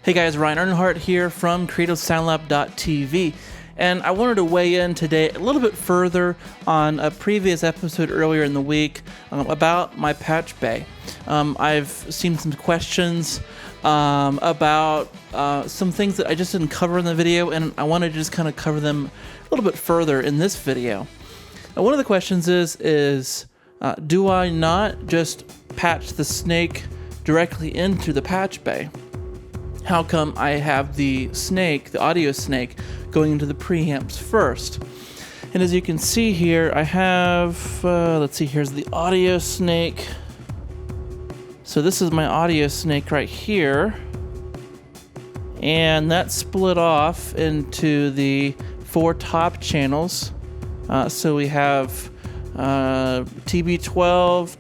Hey guys, Ryan Earnhardt here from CreativeSoundLab.tv, and I wanted to weigh in today a little bit further on a previous episode earlier in the week about my patch bay. I've seen some questions about some things that I just didn't cover in the video, and I wanted to just kind of cover them a little bit further in this video. Now, one of the questions is do I not just patch the snake directly into the patch bay? How come I have the snake, the audio snake, going into the preamps first? And as you can see here, I have, let's see, here's the audio snake. So this is my audio snake right here. And that's split off into the 4 top channels. So we have TB12,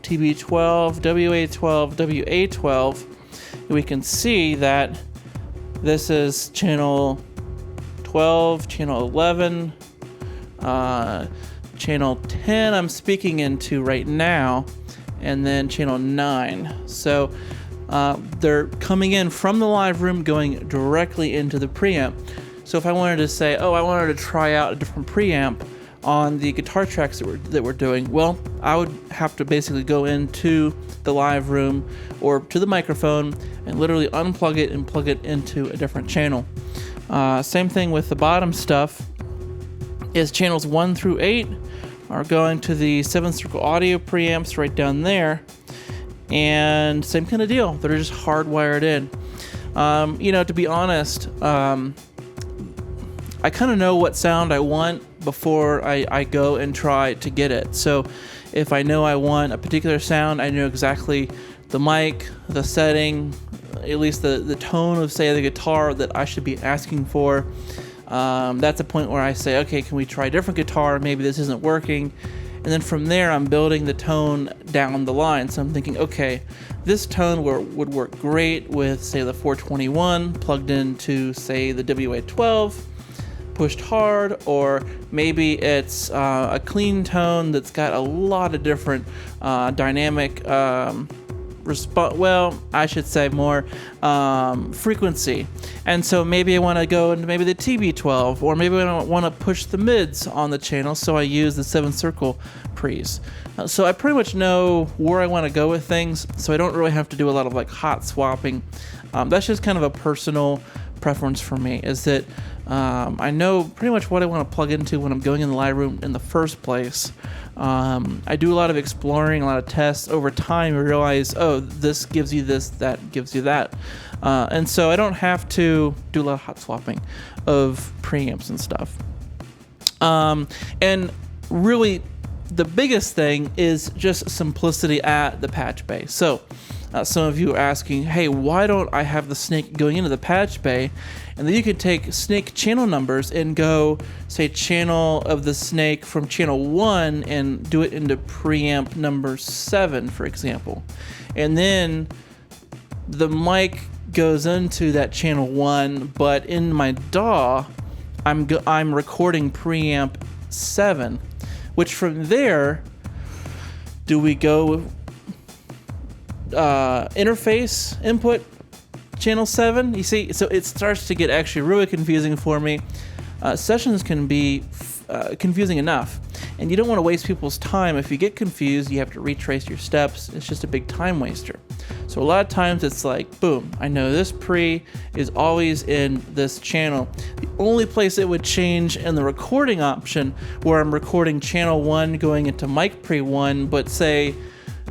TB12, WA12, WA12. We can see that this is channel 12, channel 11, channel 10 I'm speaking into right now, and then channel 9. So they're coming in from the live room, going directly into the preamp. So if I wanted to say, oh, I wanted to try out a different preamp on the guitar tracks that we're doing, well, I would have to basically go into the live room or to the microphone and literally unplug it and plug it into a different channel. Same thing with the bottom stuff is channels 1 through 8 are going to the 7-circle audio preamps right down there, and same kind of deal. They're just hardwired in. To be honest, I kind of know what sound I want before I go and try to get it. So if I know I want a particular sound, I know exactly the mic, the setting, at least the tone of, say, the guitar that I should be asking for. That's a point where I say, okay, can we try a different guitar? Maybe this isn't working. And then from there, I'm building the tone down the line. So I'm thinking, okay, this tone would work great with, say, the 421 plugged into, say, the WA12, pushed hard, or maybe it's a clean tone that's got a lot of different dynamic more frequency. And so maybe I want to go into maybe the TB12, or maybe I want to push the mids on the channel, so I use the 7-circle pre's. So I pretty much know where I want to go with things, so I don't really have to do a lot of like hot swapping. That's just kind of a personal preference for me, is that I know pretty much what I want to plug into when I'm going in the live room in the first place. I do a lot of exploring, a lot of tests. Over time, I realize, oh, this gives you this, that gives you that. And so I don't have to do a lot of hot swapping of preamps and stuff. And really, the biggest thing is just simplicity at the patch bay. So some of you are asking, hey, why don't I have the snake going into the patch bay? And then you can take snake channel numbers and go, say, channel of the snake from channel 1 and do it into preamp number 7, for example. And then the mic goes into that channel 1, but in my DAW, I'm recording preamp 7, which from there, do we go interface input channel 7? You see, so it starts to get actually really confusing for me. Sessions can be confusing enough, and you don't want to waste people's time. If you get confused, you have to retrace your steps. It's just a big time waster. So a lot of times it's like, boom, I know this pre is always in this channel. The only place it would change in the recording option, where I'm recording channel 1 going into mic pre 1, but say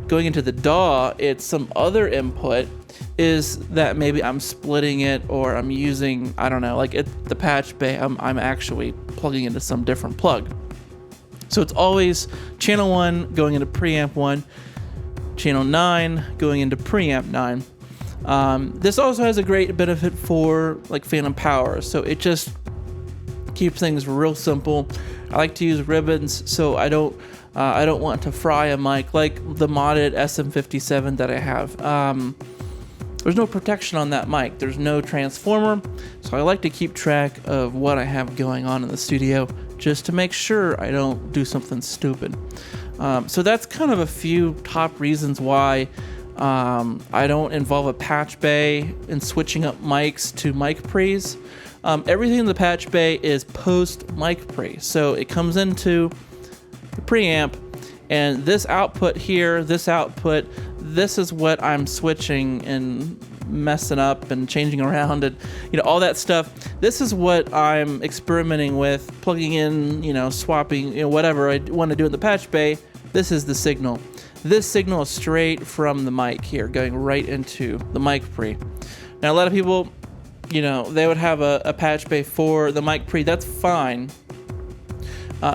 going into the DAW, it's some other input, is that maybe I'm splitting it, or I'm using, I don't know, like at the patch bay, I'm actually plugging into some different plug. So it's always channel 1 going into preamp 1, channel 9 going into preamp 9. This also has a great benefit for like phantom power, so it just keeps things real simple. I like to use ribbons, so I don't want to fry a mic like the modded SM57 that I have. There's no protection on that mic. There's no transformer, so I like to keep track of what I have going on in the studio just to make sure I don't do something stupid. So that's kind of a few top reasons why I don't involve a patch bay in switching up mics to mic pre's. Everything in the patch bay is post mic pre. So it comes into the preamp, and this output here, this is what I'm switching and messing up and changing around and, you know, all that stuff. This is what I'm experimenting with, plugging in, you know, swapping, you know, whatever I want to do in the patch bay. This is the signal. This signal is straight from the mic here, going right into the mic pre. Now, a lot of people, you know, they would have a patch bay for the mic pre. That's fine.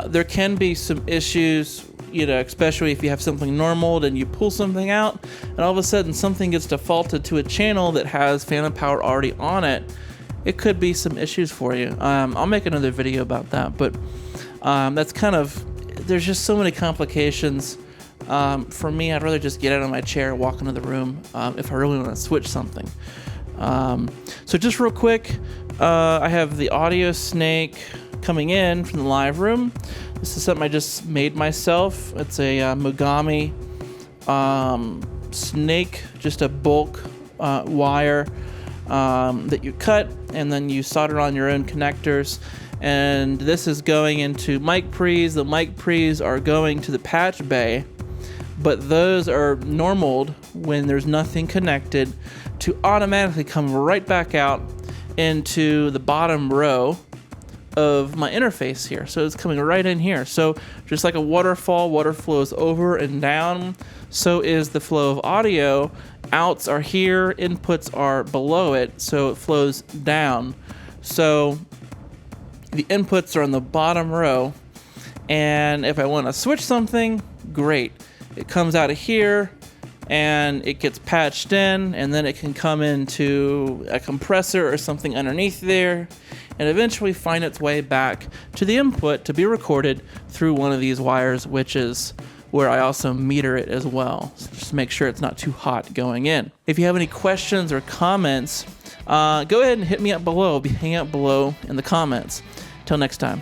There can be some issues, you know, especially if you have something normal and you pull something out and all of a sudden something gets defaulted to a channel that has phantom power already on it. It could be some issues for you. I'll make another video about that, but that's kind of, there's just so many complications. For me, I'd rather just get out of my chair, walk into the room if I really want to switch something. So just real quick, I have the audio snake coming in from the live room. This is something I just made myself. It's a Mogami snake, just a bulk wire that you cut and then you solder on your own connectors. And this is going into mic pre's. The mic pre's are going to the patch bay, but those are normaled when there's nothing connected to automatically come right back out into the bottom row of my interface here. So it's coming right in here. So just like a waterfall, water flows over and down, so is the flow of audio. Outs are here, inputs are below it, so it flows down. So the inputs are on the bottom row, and if I want to switch something, great. It comes out of here and it gets patched in, and then it can come into a compressor or something underneath there and eventually find its way back to the input to be recorded through one of these wires, which is where I also meter it as well. So just make sure it's not too hot going in. If you have any questions or comments, go ahead and hit me up below. Hang out below in the comments. Till next time.